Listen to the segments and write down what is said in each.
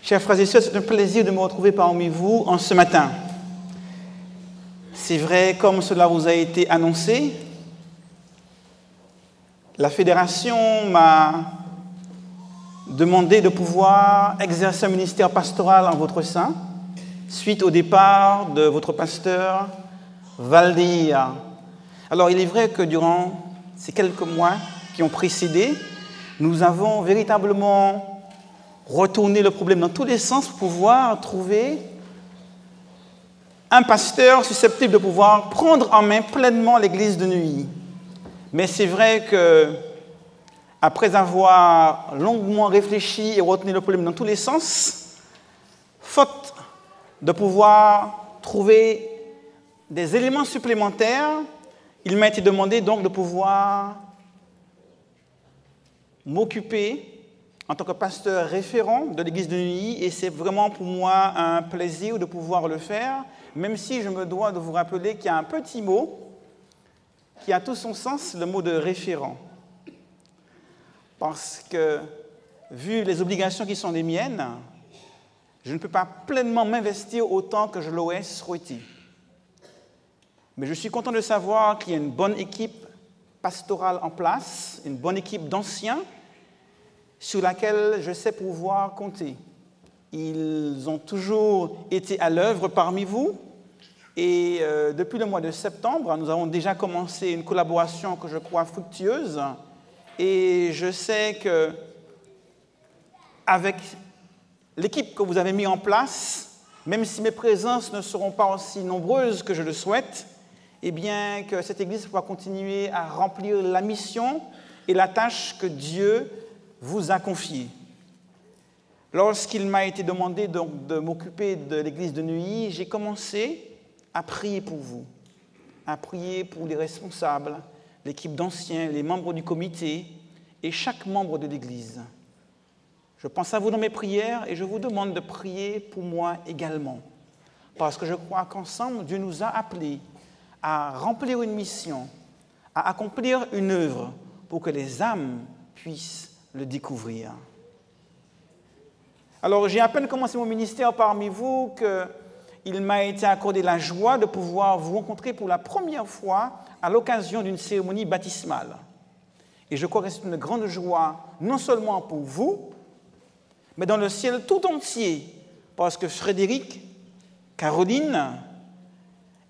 Chers frères et sœurs, c'est un plaisir de me retrouver parmi vous en ce matin. C'est vrai, comme cela vous a été annoncé, la fédération m'a demandé de pouvoir exercer un ministère pastoral en votre sein, suite au départ de votre pasteur Valdir. Alors, il est vrai que durant ces quelques mois qui ont précédé, nous avons véritablement retourné le problème dans tous les sens pour pouvoir trouver un pasteur susceptible de pouvoir prendre en main pleinement l'église de Neuilly. Mais c'est vrai que, après avoir longuement réfléchi et retenu le problème dans tous les sens, faute de pouvoir trouver des éléments supplémentaires, il m'a été demandé donc de pouvoir m'occuper en tant que pasteur référent de l'église de Neuilly, et c'est vraiment pour moi un plaisir de pouvoir le faire, même si je me dois de vous rappeler qu'il y a un petit mot qui a tout son sens, le mot de référent. Parce que, vu les obligations qui sont les miennes, je ne peux pas pleinement m'investir autant que je l'aurais souhaité. Mais je suis content de savoir qu'il y a une bonne équipe pastorale en place, une bonne équipe d'anciens, sur laquelle je sais pouvoir compter. Ils ont toujours été à l'œuvre parmi vous, et depuis le mois de septembre, nous avons déjà commencé une collaboration que je crois fructueuse, et je sais que avec l'équipe que vous avez mise en place, même si mes présences ne seront pas aussi nombreuses que je le souhaite, eh bien que cette Église pourra continuer à remplir la mission et la tâche que Dieu vous a confiée. Lorsqu'il m'a été demandé donc de m'occuper de l'Église de Neuilly, j'ai commencé à prier pour vous, à prier pour les responsables, l'équipe d'anciens, les membres du comité et chaque membre de l'Église. Je pense à vous dans mes prières et je vous demande de prier pour moi également, parce que je crois qu'ensemble, Dieu nous a appelés à remplir une mission, à accomplir une œuvre pour que les âmes puissent le découvrir. Alors, j'ai à peine commencé mon ministère parmi vous qu'il m'a été accordé la joie de pouvoir vous rencontrer pour la première fois à l'occasion d'une cérémonie baptismale. Et je crois que c'est une grande joie, non seulement pour vous, mais dans le ciel tout entier, parce que Frédéric, Caroline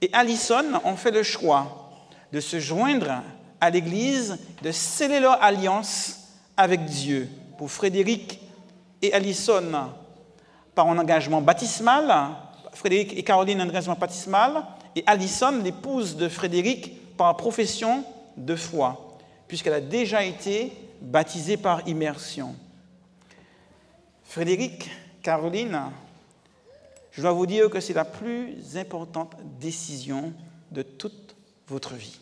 et Alison ont fait le choix de se joindre à l'Église, de sceller leur alliance avec Dieu. Pour Frédéric et Alison, par un engagement baptismal, Frédéric et Caroline, un engagement baptismal, et Alison, l'épouse de Frédéric, par profession de foi, puisqu'elle a déjà été baptisée par immersion. Frédéric, Caroline, je dois vous dire que c'est la plus importante décision de toute votre vie.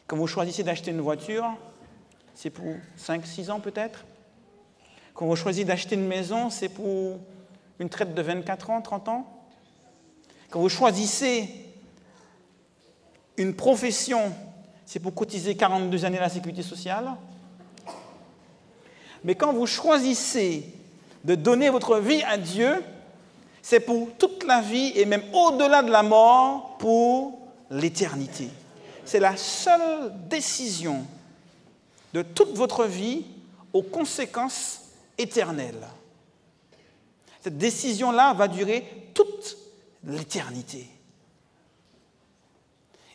Quand vous choisissez d'acheter une voiture, c'est pour 5-6 ans peut-être. Quand vous choisissez d'acheter une maison, c'est pour une traite de 24 ans, 30 ans. Quand vous choisissez une profession, c'est pour cotiser 42 années à la sécurité sociale. Mais quand vous choisissez de donner votre vie à Dieu, c'est pour toute la vie et même au-delà de la mort, pour l'éternité. C'est la seule décision de toute votre vie aux conséquences éternelles. Cette décision-là va durer toute l'éternité.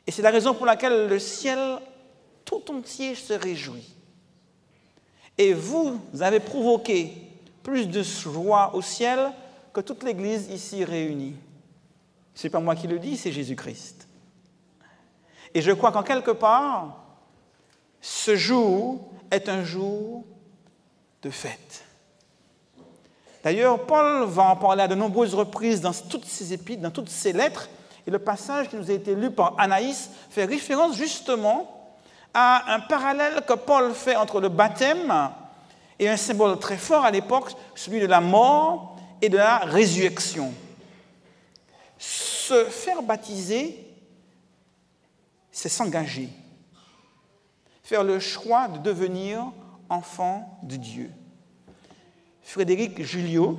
Et c'est la raison pour laquelle le ciel tout entier se réjouit. Et vous avez provoqué plus de joie au ciel que toute l'Église ici réunie. Ce n'est pas moi qui le dis, c'est Jésus-Christ. Et je crois qu'en quelque part, ce jour est un jour de fête. D'ailleurs, Paul va en parler à de nombreuses reprises dans toutes ses épîtres, dans toutes ses lettres, et le passage qui nous a été lu par Anaïs fait référence justement à un parallèle que Paul fait entre le baptême et un symbole très fort à l'époque, celui de la mort et de la résurrection. Se faire baptiser, c'est s'engager. Faire le choix de devenir enfant de Dieu. Frédéric Julliot,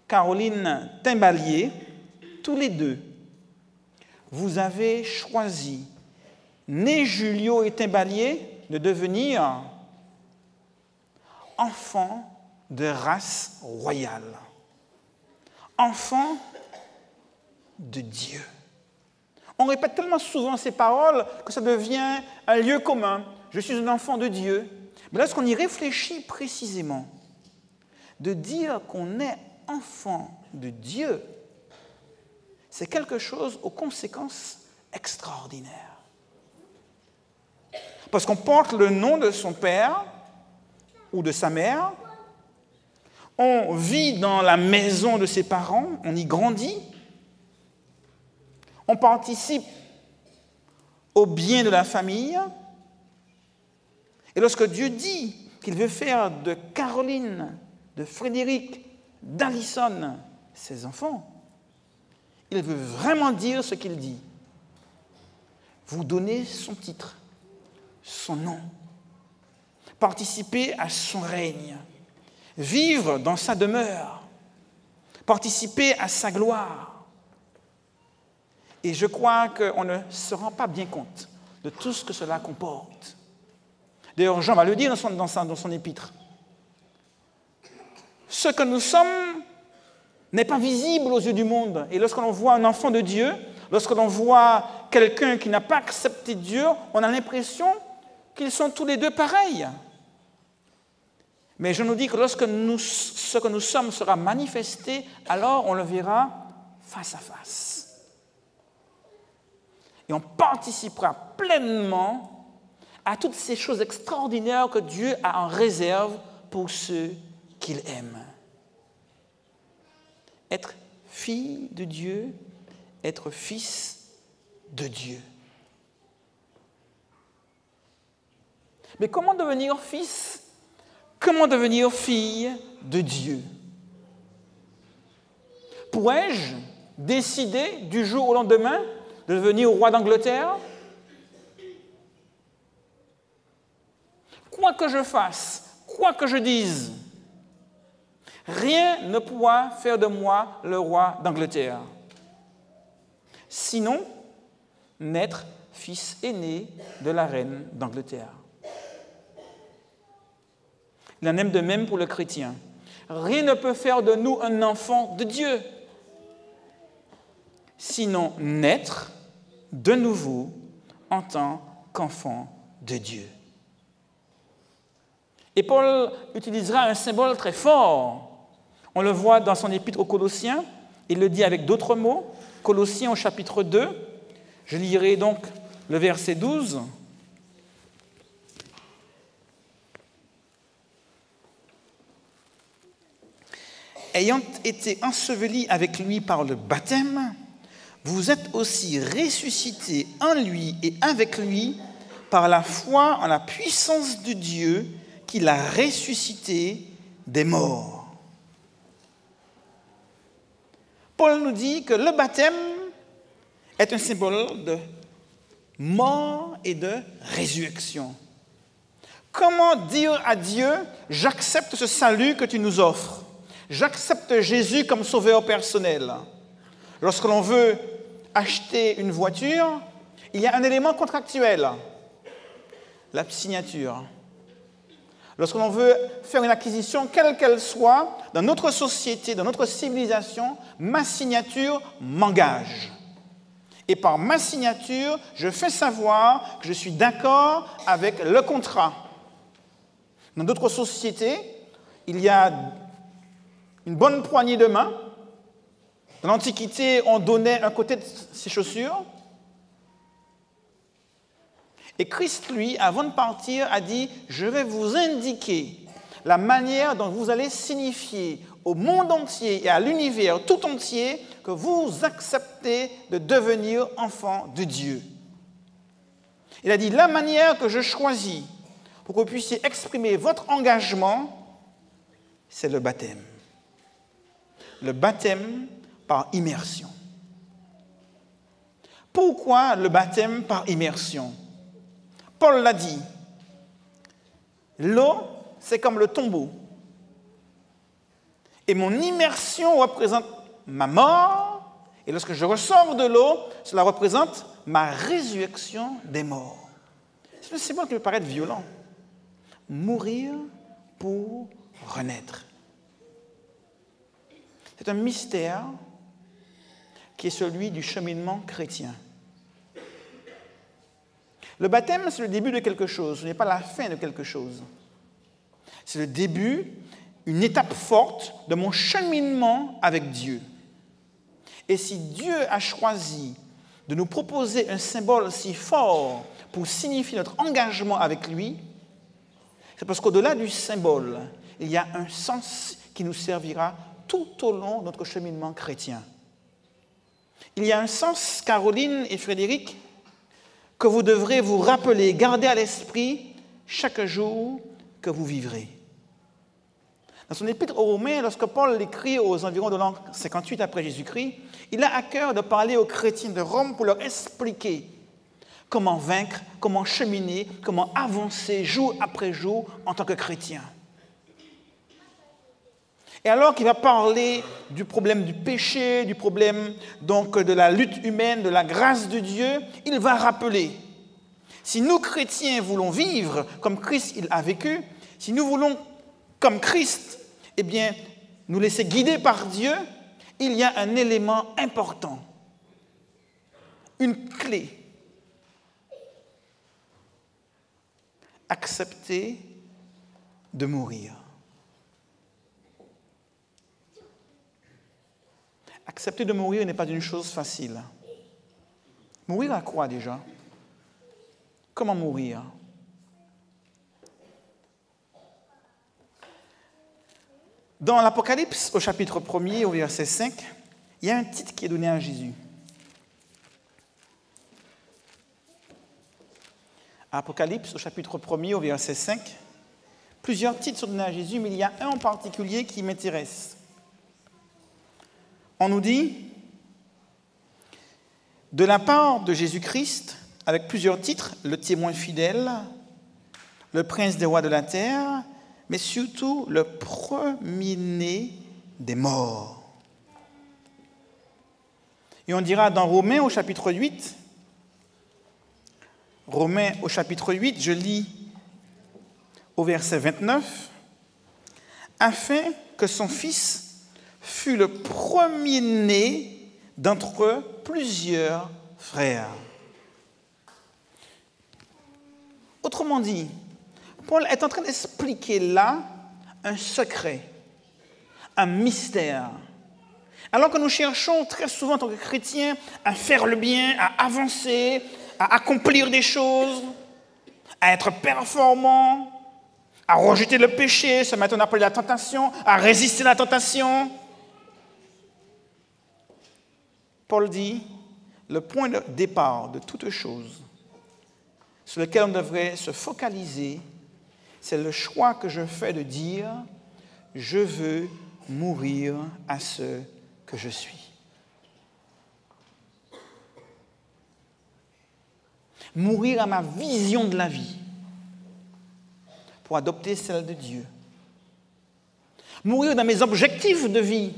Caroline Timbalier, tous les deux, vous avez choisi, nés Julliot et Timbalier, de devenir enfants de race royale, enfants de Dieu. On répète tellement souvent ces paroles que ça devient un lieu commun. Je suis un enfant de Dieu. Mais lorsqu'on y réfléchit précisément, de dire qu'on est enfant de Dieu, c'est quelque chose aux conséquences extraordinaires. Parce qu'on porte le nom de son père ou de sa mère, on vit dans la maison de ses parents, on y grandit, on participe au bien de la famille, et lorsque Dieu dit qu'il veut faire de Caroline, de Frédéric, d'Alison ses enfants, il veut vraiment dire ce qu'il dit. Vous donnez son titre, son nom, participer à son règne, vivre dans sa demeure, participer à sa gloire. Et je crois qu'on ne se rend pas bien compte de tout ce que cela comporte. D'ailleurs, Jean va le dire dans son épître. Ce que nous sommes n'est pas visible aux yeux du monde. Et lorsque l'on voit un enfant de Dieu, lorsque l'on voit quelqu'un qui n'a pas accepté Dieu, on a l'impression qu'ils sont tous les deux pareils. Mais je nous dis que lorsque ce que nous sommes sera manifesté, alors on le verra face à face. Et on participera pleinement à toutes ces choses extraordinaires que Dieu a en réserve pour ceux qu'il aime. Être fille de Dieu, être fils de Dieu. Mais comment devenir fils? Comment devenir fille de Dieu? Pourrais-je décider du jour au lendemain de devenir roi d'Angleterre? Quoi que je fasse, quoi que je dise, rien ne pourra faire de moi le roi d'Angleterre. Sinon, naître fils aîné de la reine d'Angleterre. Il en est de même pour le chrétien. Rien ne peut faire de nous un enfant de Dieu, sinon naître de nouveau en tant qu'enfant de Dieu. Et Paul utilisera un symbole très fort. On le voit dans son épître aux Colossiens, il le dit avec d'autres mots. Colossiens au chapitre 2, je lirai donc le verset 12. Ayant été ensevelis avec lui par le baptême, vous êtes aussi ressuscités en lui et avec lui par la foi en la puissance de Dieu qui l'a ressuscité des morts. Paul nous dit que le baptême est un symbole de mort et de résurrection. Comment dire à Dieu, j'accepte ce salut que tu nous offres, j'accepte Jésus comme sauveur personnel. Lorsque l'on veut acheter une voiture, il y a un élément contractuel, la signature. Lorsque l'on veut faire une acquisition, quelle qu'elle soit, dans notre société, dans notre civilisation, ma signature m'engage. Et par ma signature, je fais savoir que je suis d'accord avec le contrat. Dans d'autres sociétés, il y a une bonne poignée de main. Dans l'Antiquité, on donnait un côté de ses chaussures. Et Christ, lui, avant de partir, a dit « Je vais vous indiquer la manière dont vous allez signifier au monde entier et à l'univers tout entier que vous acceptez de devenir enfant de Dieu. » Il a dit « La manière que je choisis pour que vous puissiez exprimer votre engagement, c'est le baptême. » Le baptême par immersion. Pourquoi le baptême par immersion? Paul l'a dit, l'eau, c'est comme le tombeau. Et mon immersion représente ma mort. Et lorsque je ressors de l'eau, cela représente ma résurrection des morts. C'est un symbole qui peut paraître violent. Mourir pour renaître. C'est un mystère qui est celui du cheminement chrétien. Le baptême, c'est le début de quelque chose, ce n'est pas la fin de quelque chose. C'est le début, une étape forte de mon cheminement avec Dieu. Et si Dieu a choisi de nous proposer un symbole si fort pour signifier notre engagement avec lui, c'est parce qu'au-delà du symbole, il y a un sens qui nous servira tout au long de notre cheminement chrétien. Il y a un sens, Caroline et Frédéric, que vous devrez vous rappeler, garder à l'esprit chaque jour que vous vivrez. Dans son épître aux Romains, lorsque Paul l'écrit aux environs de l'an 58 après Jésus-Christ, il a à cœur de parler aux chrétiens de Rome pour leur expliquer comment vaincre, comment cheminer, comment avancer jour après jour en tant que chrétien. Et alors qu'il va parler du problème du péché, du problème donc de la lutte humaine, de la grâce de Dieu, il va rappeler, si nous chrétiens voulons vivre comme Christ il a vécu, si nous voulons comme Christ, eh bien, nous laisser guider par Dieu, il y a un élément important, une clé. Accepter de mourir. Accepter de mourir n'est pas une chose facile. Mourir à quoi déjà? Comment mourir? Dans l'Apocalypse, au chapitre 1er, au verset 5, il y a un titre qui est donné à Jésus. Apocalypse, au chapitre 1er, au verset 5, plusieurs titres sont donnés à Jésus, mais il y a un en particulier qui m'intéresse. On nous dit, de la part de Jésus-Christ, avec plusieurs titres, le témoin fidèle, le prince des rois de la terre, mais surtout le premier-né des morts. Et on dira dans Romains au chapitre 8, Romains au chapitre 8, je lis au verset 29, afin que son fils fût le premier-né d'entre plusieurs frères. Autrement dit, Paul est en train d'expliquer là un secret, un mystère. Alors que nous cherchons très souvent en tant que chrétiens à faire le bien, à avancer, à accomplir des choses, à être performants, à rejeter le péché, se mettre en appel la tentation, à résister à la tentation. Paul dit, le point de départ de toute chose sur lequel on devrait se focaliser, c'est le choix que je fais de dire « Je veux mourir à ce que je suis ». Mourir à ma vision de la vie pour adopter celle de Dieu. Mourir dans mes objectifs de vie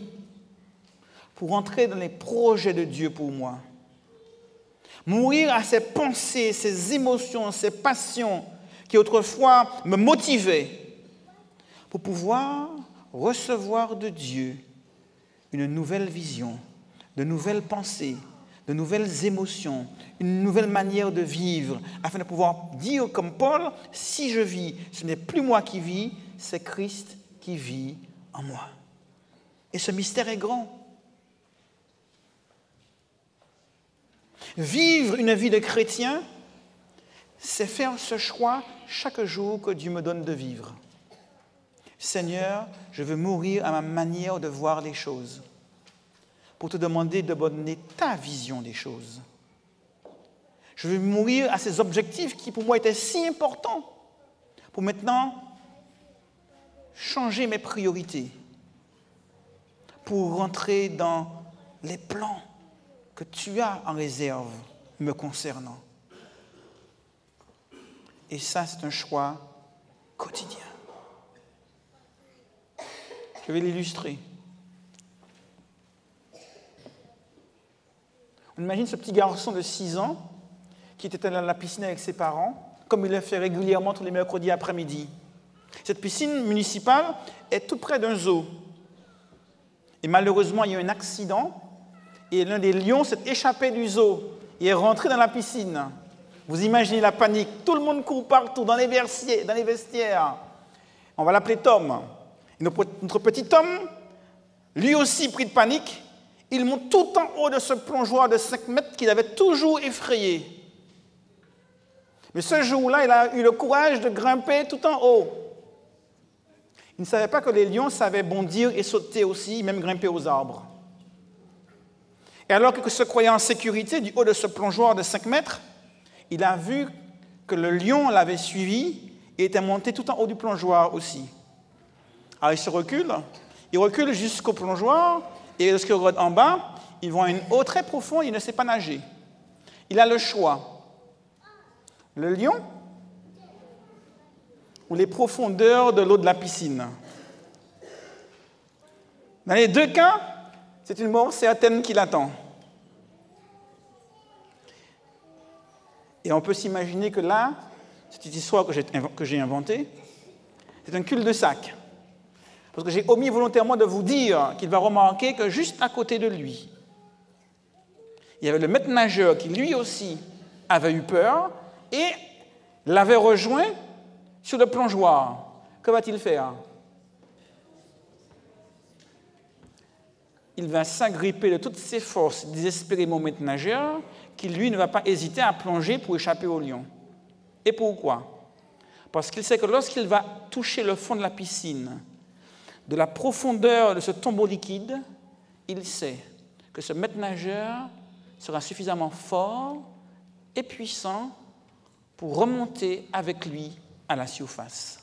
pour entrer dans les projets de Dieu pour moi. Mourir à ces pensées, ces émotions, ces passions qui autrefois me motivaient pour pouvoir recevoir de Dieu une nouvelle vision, de nouvelles pensées, de nouvelles émotions, une nouvelle manière de vivre, afin de pouvoir dire comme Paul, si je vis, ce n'est plus moi qui vis, c'est Christ qui vit en moi. Et ce mystère est grand. Vivre une vie de chrétien, c'est faire ce choix chaque jour que Dieu me donne de vivre. Seigneur, je veux mourir à ma manière de voir les choses, pour te demander de donner ta vision des choses. Je veux mourir à ces objectifs qui pour moi étaient si importants, pour maintenant changer mes priorités, pour rentrer dans les plans que tu as en réserve me concernant. Et ça, c'est un choix quotidien. Je vais l'illustrer. On imagine ce petit garçon de 6 ans qui était allé à la piscine avec ses parents, comme il le fait régulièrement tous les mercredis après-midi. Cette piscine municipale est tout près d'un zoo. Et malheureusement, il y a eu un accident et l'un des lions s'est échappé du zoo et est rentré dans la piscine. Vous imaginez la panique. Tout le monde court partout, dans les vestiaires. On va l'appeler Tom. Et notre petit Tom, lui aussi pris de panique, il monte tout en haut de ce plongeoir de 5 mètres qu'il avait toujours effrayé. Mais ce jour-là, il a eu le courage de grimper tout en haut. Il ne savait pas que les lions savaient bondir et sauter aussi, même grimper aux arbres. Et alors que se croyant en sécurité du haut de ce plongeoir de 5 mètres, il a vu que le lion l'avait suivi et était monté tout en haut du plongeoir aussi. Alors il recule jusqu'au plongeoir, et lorsqu'il regarde en bas, il voit une eau très profonde, il ne sait pas nager. Il a le choix. Le lion ou les profondeurs de l'eau de la piscine. Dans les deux cas, c'est une mort certaine qui l'attend. Et on peut s'imaginer que là, cette histoire que j'ai inventée, c'est un cul-de-sac. Parce que j'ai omis volontairement de vous dire qu'il va remarquer que juste à côté de lui, il y avait le maître nageur qui lui aussi avait eu peur et l'avait rejoint sur le plongeoir. Que va-t-il faire? Il va s'agripper de toutes ses forces, désespérément au maître nageur, qui lui ne va pas hésiter à plonger pour échapper au lion. Et pourquoi? Parce qu'il sait que lorsqu'il va toucher le fond de la piscine, de la profondeur de ce tombeau liquide, il sait que ce maître nageur sera suffisamment fort et puissant pour remonter avec lui à la surface.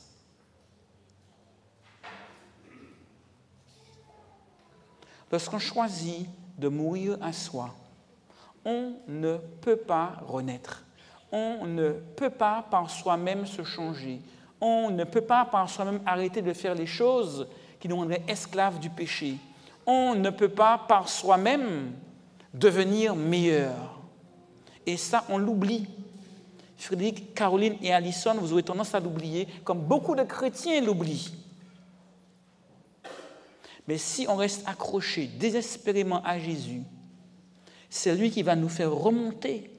Lorsqu'on choisit de mourir à soi, on ne peut pas renaître. On ne peut pas par soi-même se changer. On ne peut pas par soi-même arrêter de faire les choses qui nous rendraient esclaves du péché. On ne peut pas par soi-même devenir meilleur. Et ça, on l'oublie. Frédéric, Caroline et Alison, vous aurez tendance à l'oublier, comme beaucoup de chrétiens l'oublient. Mais si on reste accroché désespérément à Jésus, c'est lui qui va nous faire remonter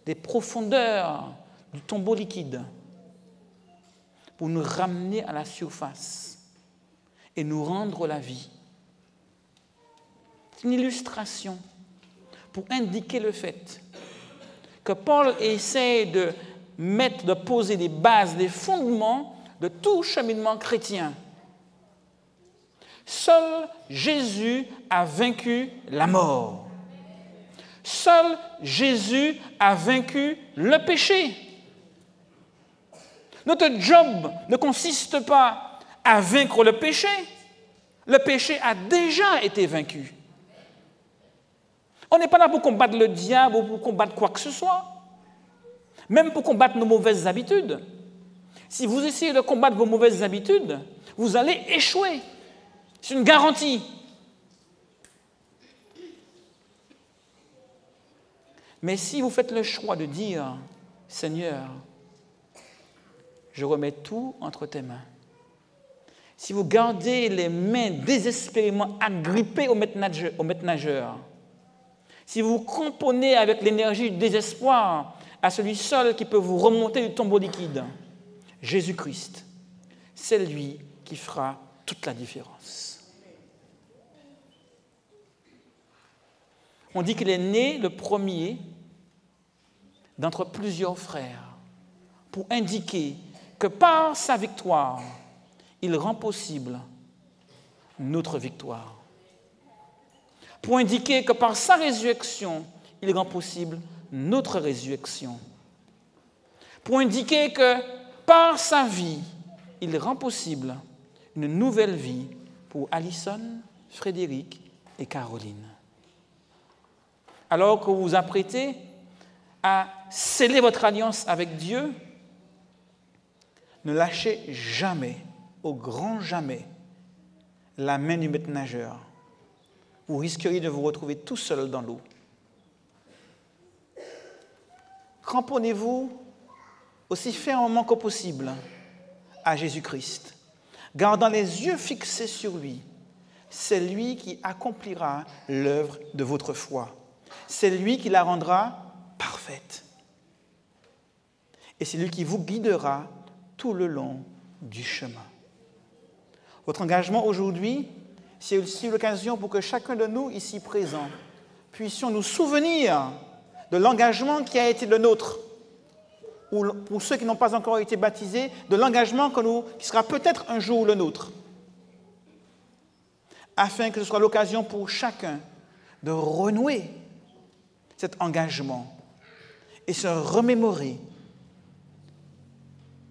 des profondeurs du tombeau liquide pour nous ramener à la surface et nous rendre la vie. C'est une illustration pour indiquer le fait que Paul essaie de poser les bases, les fondements de tout cheminement chrétien. Seul Jésus a vaincu la mort. Seul Jésus a vaincu le péché. Notre job ne consiste pas à vaincre le péché. Le péché a déjà été vaincu. On n'est pas là pour combattre le diable ou pour combattre quoi que ce soit. Même pour combattre nos mauvaises habitudes. Si vous essayez de combattre vos mauvaises habitudes, vous allez échouer. C'est une garantie. Mais si vous faites le choix de dire, Seigneur, je remets tout entre tes mains. Si vous gardez les mains désespérément agrippées au maître nageur, si vous vous cramponnez avec l'énergie du désespoir à celui seul qui peut vous remonter du tombeau liquide, Jésus-Christ, c'est lui qui fera toute la différence. On dit qu'il est né le premier d'entre plusieurs frères pour indiquer que par sa victoire, il rend possible notre victoire. Pour indiquer que par sa résurrection, il rend possible notre résurrection. Pour indiquer que par sa vie, il rend possible une nouvelle vie pour Alison, Frédéric et Caroline. Alors que vous vous apprêtez à sceller votre alliance avec Dieu, ne lâchez jamais, au grand jamais, la main du maître nageur. Vous risqueriez de vous retrouver tout seul dans l'eau. cramponnez-vous aussi fermement que possible à Jésus-Christ, gardant les yeux fixés sur lui. C'est lui qui accomplira l'œuvre de votre foi. C'est lui qui la rendra parfaite. Et c'est lui qui vous guidera tout le long du chemin. Votre engagement aujourd'hui, c'est aussi l'occasion pour que chacun de nous, ici présents, puissions nous souvenir de l'engagement qui a été le nôtre, ou pour ceux qui n'ont pas encore été baptisés, de l'engagement qui sera peut-être un jour le nôtre, afin que ce soit l'occasion pour chacun de renouer cet engagement et se remémorer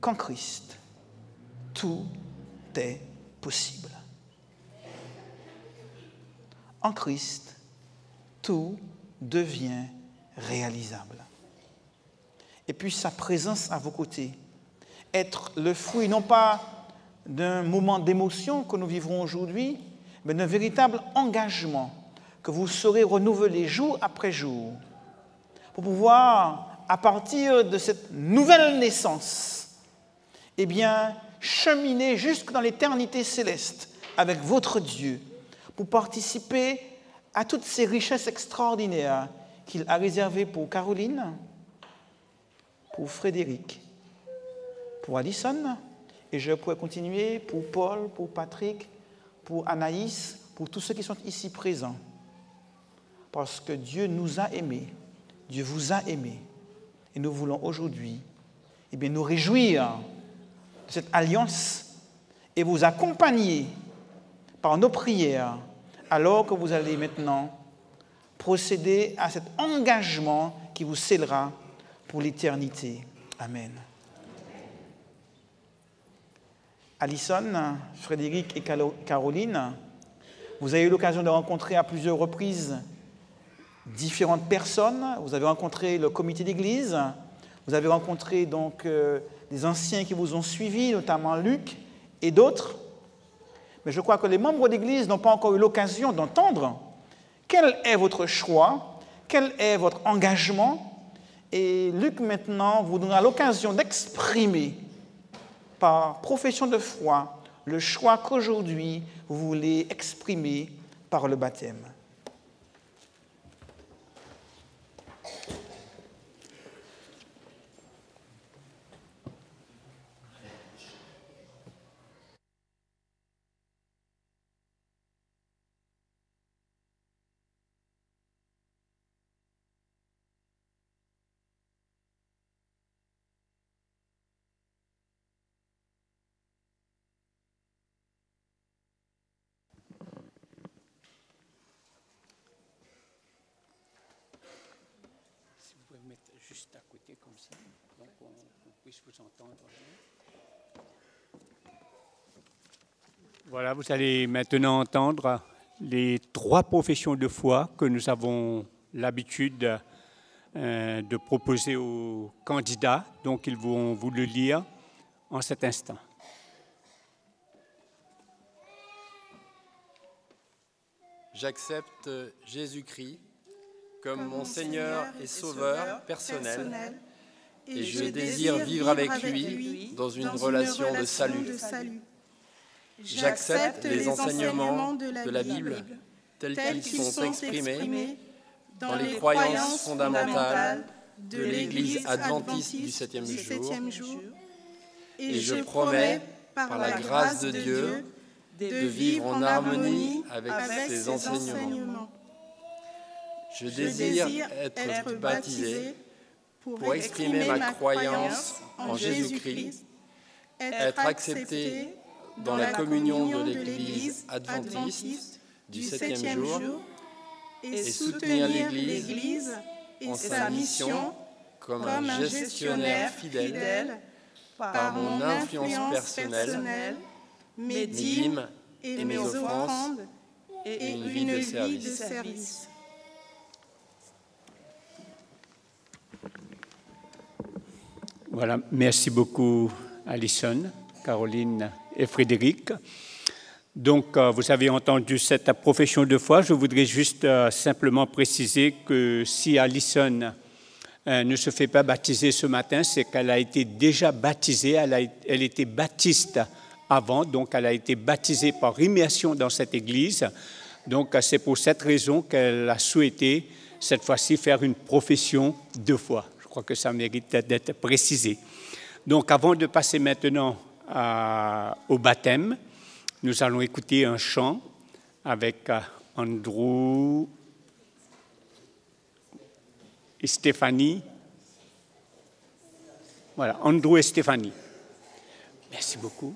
qu'en Christ, tout est possible. En Christ, tout devient réalisable. Et puis sa présence à vos côtés, être le fruit non pas d'un moment d'émotion que nous vivrons aujourd'hui, mais d'un véritable engagement que vous saurez renouveler jour après jour pour pouvoir, à partir de cette nouvelle naissance, eh bien, cheminer jusque dans l'éternité céleste avec votre Dieu pour participer à toutes ces richesses extraordinaires qu'il a réservées pour Caroline, pour Frédéric, pour Alison, et je pourrais continuer pour Paul, pour Patrick, pour Anaïs, pour tous ceux qui sont ici présents. Parce que Dieu nous a aimés, Dieu vous a aimés, et nous voulons aujourd'hui nous réjouir de cette alliance et vous accompagner par nos prières alors que vous allez maintenant procéder à cet engagement qui vous scellera pour l'éternité. Amen. Alison, Frédéric et Caroline, vous avez eu l'occasion de rencontrer à plusieurs reprises différentes personnes. Vous avez rencontré le comité d'église, vous avez rencontré donc des anciens qui vous ont suivis, notamment Luc et d'autres. Mais je crois que les membres d'église n'ont pas encore eu l'occasion d'entendre quel est votre choix, quel est votre engagement. Et Luc maintenant vous donnera l'occasion d'exprimer par profession de foi le choix qu'aujourd'hui vous voulez exprimer par le baptême. Juste à côté comme ça, donc on puisse vous entendre. Voilà, vous allez maintenant entendre les 3 professions de foi que nous avons l'habitude de proposer aux candidats. Donc ils vont vous le lire en cet instant. J'accepte Jésus-Christ comme mon Seigneur et Sauveur personnel, et je désire vivre avec lui dans une relation de salut. J'accepte les enseignements de la Bible tels qu'ils sont exprimés dans les croyances fondamentales de l'Église adventiste du 7e jour, et je promets, par la grâce de Dieu, de vivre en harmonie avec ces enseignements. Je désire être baptisé pour exprimer ma croyance en Jésus-Christ, être accepté dans la communion de l'Église adventiste du 7e jour et soutenir l'Église en sa mission comme un gestionnaire fidèle par mon influence personnelle, mes dîmes et mes offrandes et une vie de service. Voilà, merci beaucoup Alison, Caroline et Frédéric. Donc, vous avez entendu cette profession de foi. Je voudrais juste simplement préciser que si Alison ne se fait pas baptiser ce matin, c'est qu'elle a été déjà baptisée, elle était baptiste avant, donc elle a été baptisée par immersion dans cette église. Donc c'est pour cette raison qu'elle a souhaité cette fois-ci faire une profession de foi. Je crois que ça mérite d'être précisé. Donc avant de passer maintenant au baptême, nous allons écouter un chant avec Andrew et Stéphanie. Voilà, Andrew et Stéphanie. Merci beaucoup.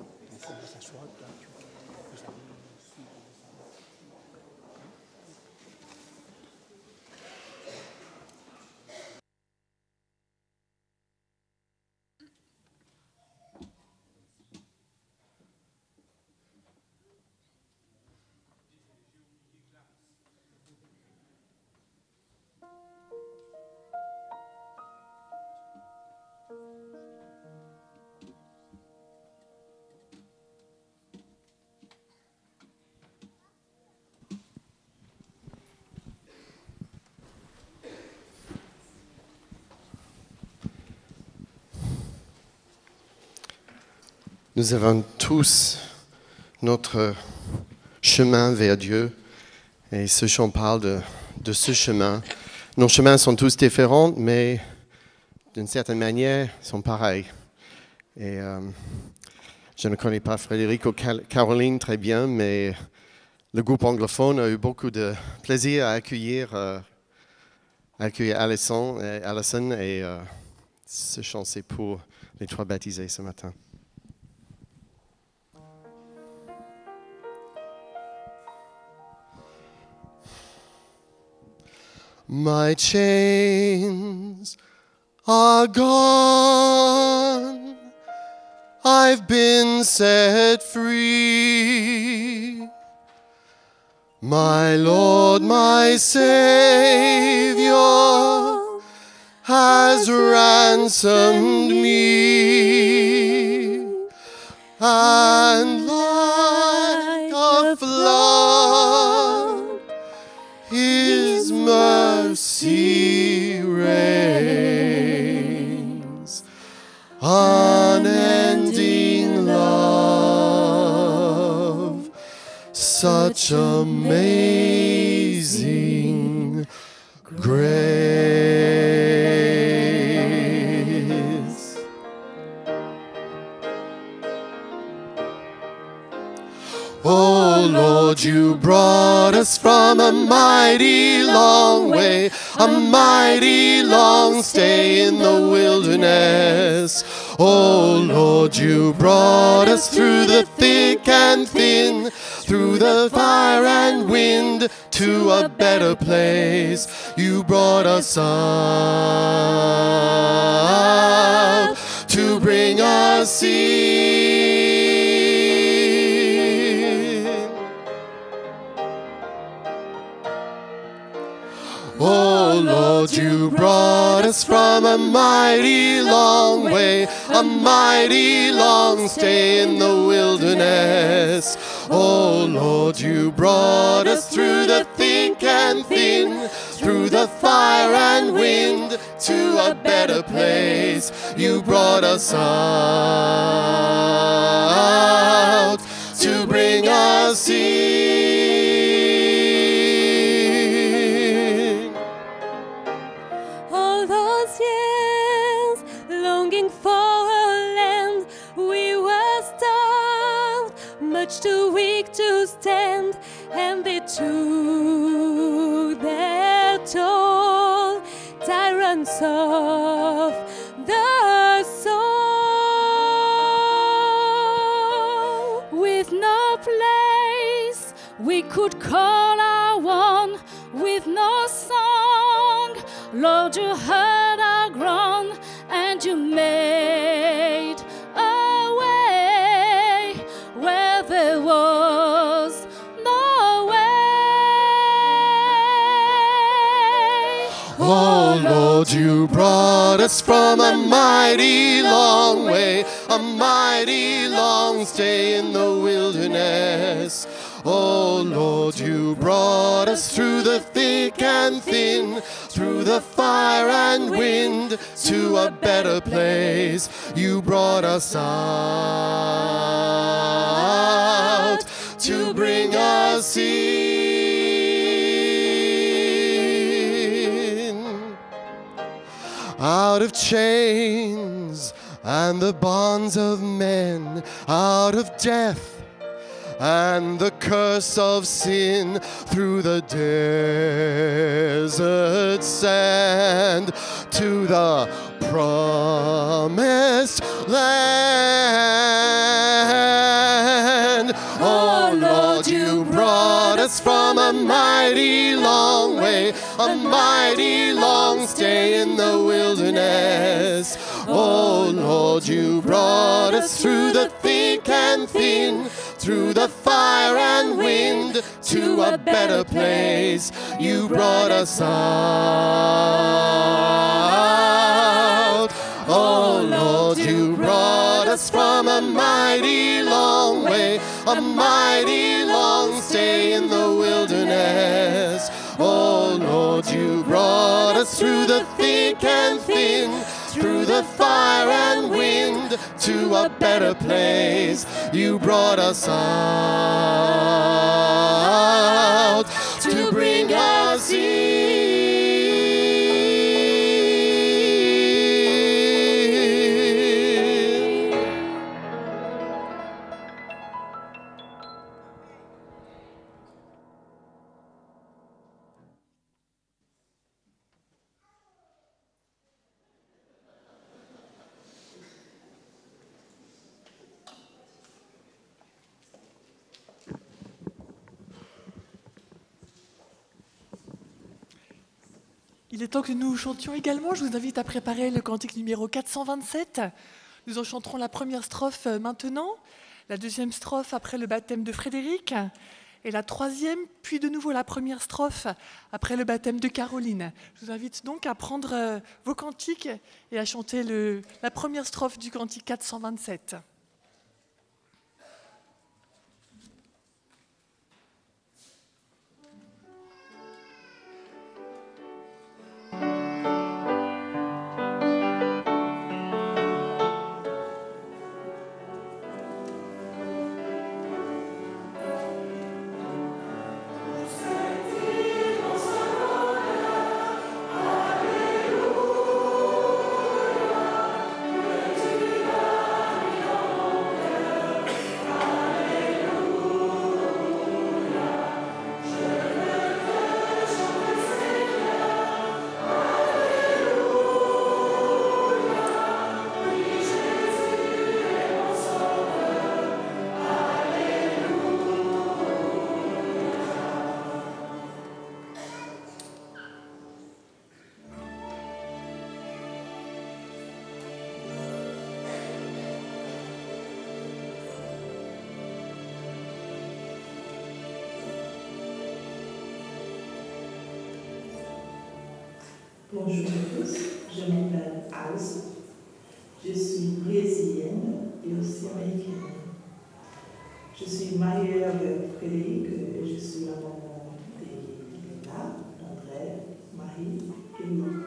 Nous avons tous notre chemin vers Dieu et ce chant parle de ce chemin. Nos chemins sont tous différents, mais d'une certaine manière, ils sont pareils. Et je ne connais pas Frédéric ou Caroline très bien, mais le groupe anglophone a eu beaucoup de plaisir à accueillir Alison et ce chant, c'est pour les trois baptisés ce matin. My chains are gone, I've been set free. My Lord, my Savior, has ransomed me, and like a flood, His mercy reigns, unending love, such amazing grace. Oh Lord, you brought us from a mighty long way, a mighty long stay in the wilderness. Oh Lord, you brought us through the thick and thin, through the fire and wind, to a better place. You brought us out to bring us in. Oh Lord, you brought us from a mighty long way, a mighty long stay in the wilderness. Oh Lord, you brought us through the thick and thin, through the fire and wind, to a better place. You brought us out to bring us in. All those years longing for a land, we were starved, much too weak to stand, and they took their toll, tyrants of the soul. With no place we could call our own, with no song, Lord, you heard our groan, and you made a way where there was no way. Oh Lord, you brought us from a mighty long way, a mighty long stay in the wilderness. Oh Lord, you brought us through the thick and thin, through the fire and wind, to a better place. You brought us out to bring us in. Out of chains and the bonds of men, out of death and the curse of sin, through the desert sand to the promised land. Oh Lord, you brought us from a mighty long way, a mighty long stay in the wilderness. Oh Lord, you brought us through the thick and thin, through the fire and wind, to a better place. You brought us out. Oh Lord, you brought us from a mighty long way, a mighty long stay in the wilderness. Oh Lord, you brought us through the thick and thin, through the fire and wind, to a better place. You brought us out to bring us in. Il est temps que nous chantions également. Je vous invite à préparer le cantique numéro 427. Nous en chanterons la première strophe maintenant, la deuxième strophe après le baptême de Frédéric, et la troisième, puis de nouveau la première strophe après le baptême de Caroline. Je vous invite donc à prendre vos cantiques et à chanter la première strophe du cantique 427. Bonjour à tous, je m'appelle Alice, je suis brésilienne et aussi américaine. Je suis mariée avec Frédéric et je suis la maman d'Elena, d'André, Marie et Louis.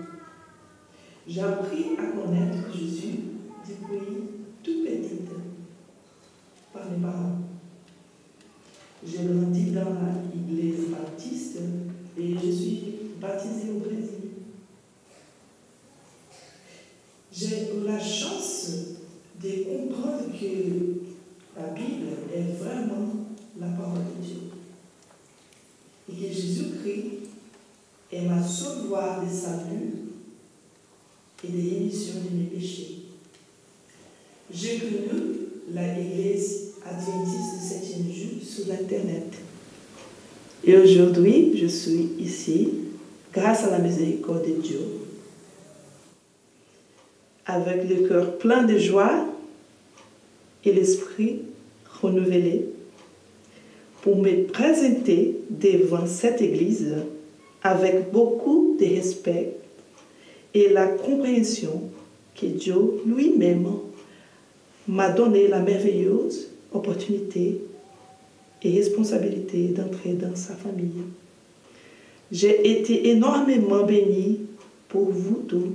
J'ai appris à connaître Jésus depuis toute petite par mes parents. J'ai grandi dans l'église baptiste et je suis baptisée au Brésil. J'ai eu la chance de comprendre que la Bible est vraiment la parole de Dieu. Et que Jésus-Christ est ma seule voie de salut et de rémission de mes péchés. J'ai connu l'Église adventiste du 7e jour sur l'Internet. Et aujourd'hui, je suis ici grâce à la miséricorde de Dieu, avec le cœur plein de joie et l'esprit renouvelé, pour me présenter devant cette Église avec beaucoup de respect et la compréhension que Dieu lui-même m'a donné la merveilleuse opportunité et responsabilité d'entrer dans sa famille. J'ai été énormément bénie pour vous tous,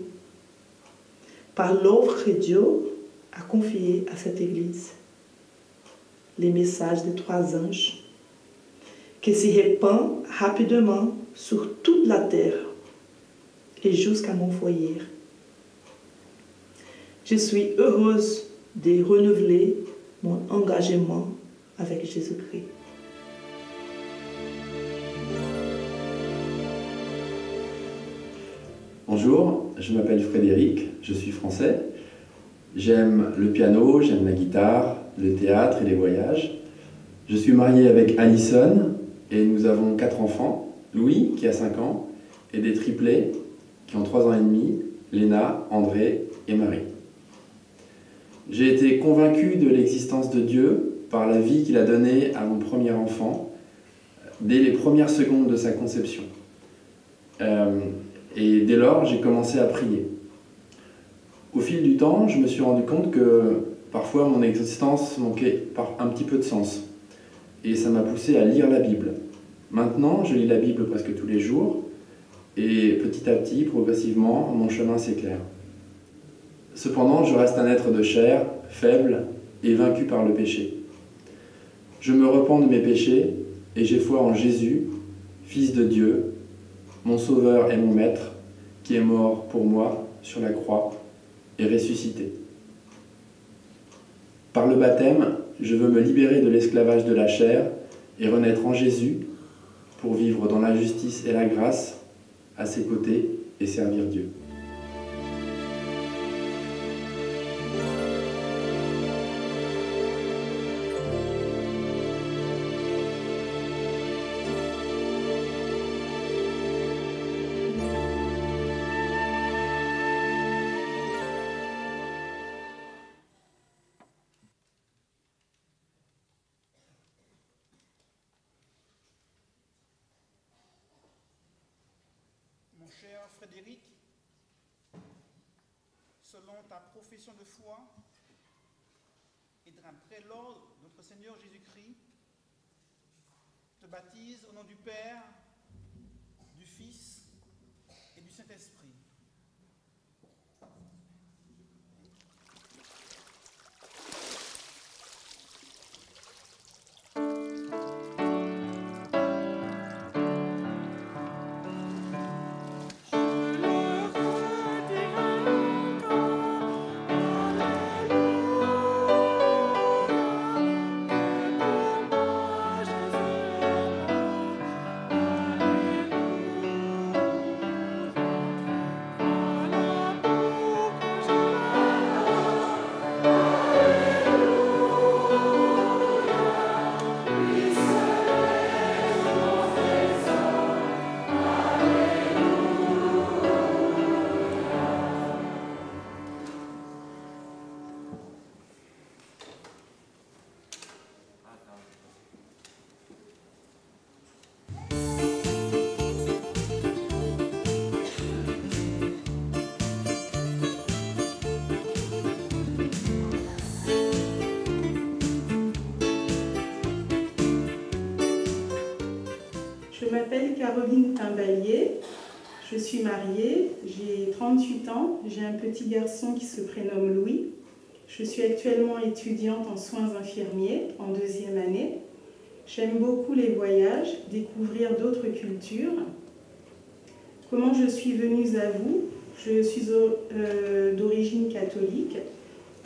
par l'œuvre que Dieu a confiée à cette Église. Les messages des 3 anges qui se répandent rapidement sur toute la terre et jusqu'à mon foyer. Je suis heureuse de renouveler mon engagement avec Jésus-Christ. Bonjour, je m'appelle Frédéric, je suis français. J'aime le piano, j'aime la guitare, le théâtre et les voyages. Je suis marié avec Alison et nous avons 4 enfants, Louis qui a 5 ans et des triplés qui ont 3 ans et demi, Léna, André et Marie. J'ai été convaincu de l'existence de Dieu par la vie qu'il a donnée à mon premier enfant dès les premières secondes de sa conception. Et dès lors, j'ai commencé à prier. Au fil du temps, je me suis rendu compte que parfois mon existence manquait un petit peu de sens. Et ça m'a poussé à lire la Bible. Maintenant, je lis la Bible presque tous les jours, et petit à petit, progressivement, mon chemin s'éclaire. Cependant, je reste un être de chair, faible et vaincu par le péché. Je me repens de mes péchés, et j'ai foi en Jésus, Fils de Dieu, mon Sauveur et mon Maître, qui est mort pour moi sur la croix et ressuscité. Par le baptême, je veux me libérer de l'esclavage de la chair et renaître en Jésus pour vivre dans la justice et la grâce à ses côtés et servir Dieu. Cher Frédéric, selon ta profession de foi et d'après l'ordre de notre Seigneur Jésus-Christ, te baptise au nom du Père, du Fils et du Saint-Esprit. Je m'appelle Caroline Timbalier, je suis mariée, j'ai 38 ans, j'ai un petit garçon qui se prénomme Louis. Je suis actuellement étudiante en soins infirmiers en 2e année. J'aime beaucoup les voyages, découvrir d'autres cultures. Comment je suis venue à vous? Je suis d'origine catholique.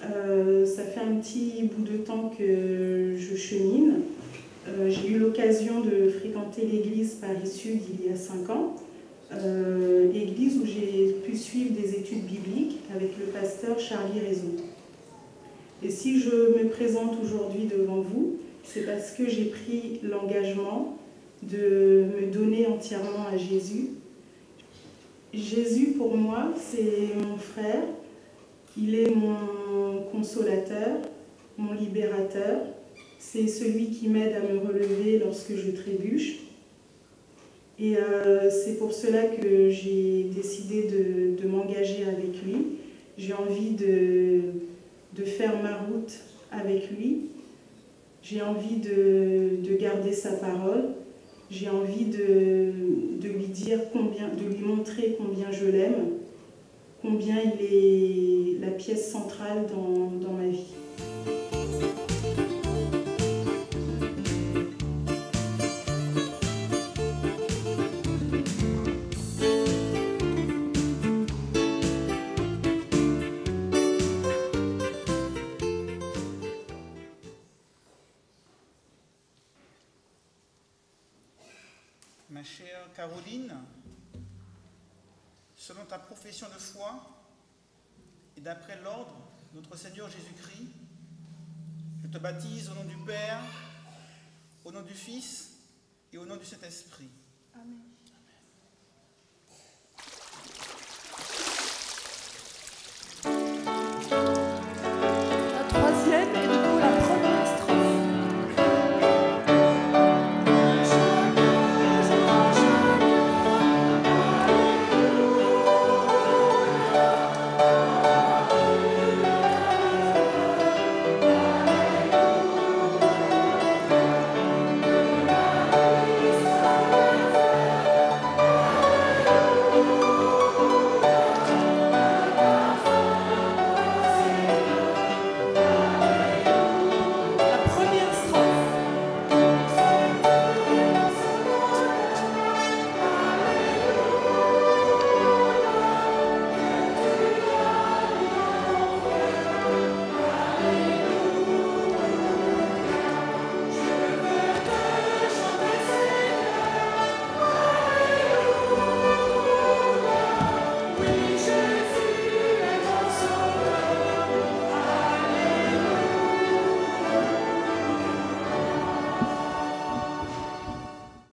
Ça fait un petit bout de temps que je chemine. J'ai eu l'occasion de fréquenter l'église Paris-Sud il y a 5 ans, église où j'ai pu suivre des études bibliques avec le pasteur Charlie Raison. Et si je me présente aujourd'hui devant vous, c'est parce que j'ai pris l'engagement de me donner entièrement à Jésus. Jésus, pour moi, c'est mon frère, il est mon consolateur, mon libérateur. C'est celui qui m'aide à me relever lorsque je trébuche. Et c'est pour cela que j'ai décidé de m'engager avec lui. J'ai envie de faire ma route avec lui. J'ai envie de garder sa parole. J'ai envie de lui dire de lui montrer combien je l'aime, combien il est la pièce centrale dans ma vie. Ma chère Caroline, selon ta profession de foi et d'après l'ordre de notre Seigneur Jésus-Christ, je te baptise au nom du Père, au nom du Fils et au nom du Saint-Esprit. Amen.